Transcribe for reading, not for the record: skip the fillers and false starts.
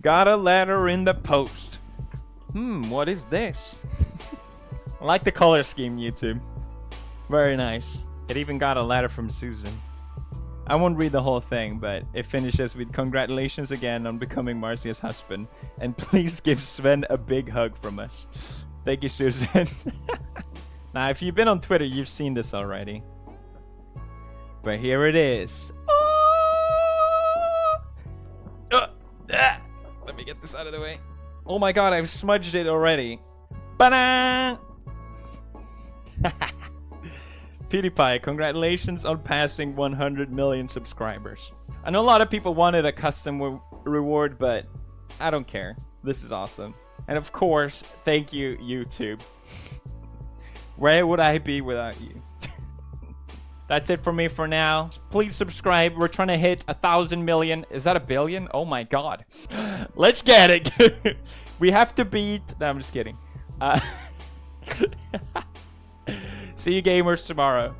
Got a letter in the post. What is this? I like the color scheme, YouTube. Very nice. It even got a letter from Susan. I won't read the whole thing, but it finishes with congratulations again on becoming Marcia's husband. And please give Sven a big hug from us. Thank you, Susan. Now, if you've been on Twitter, you've seen this already. But here it is. Let me get this out of the way. Oh my god, I've smudged it already. Ba-da! PewDiePie, congratulations on passing 100 million subscribers. I know a lot of people wanted a custom reward, but I don't care. This is awesome. And of course, thank you, YouTube. Where would I be without you? That's it for me for now. Please subscribe. We're trying to hit 1,000 million. Is that a billion? Oh my god. Let's get it. We have to beat... No, I'm just kidding. See you gamers tomorrow.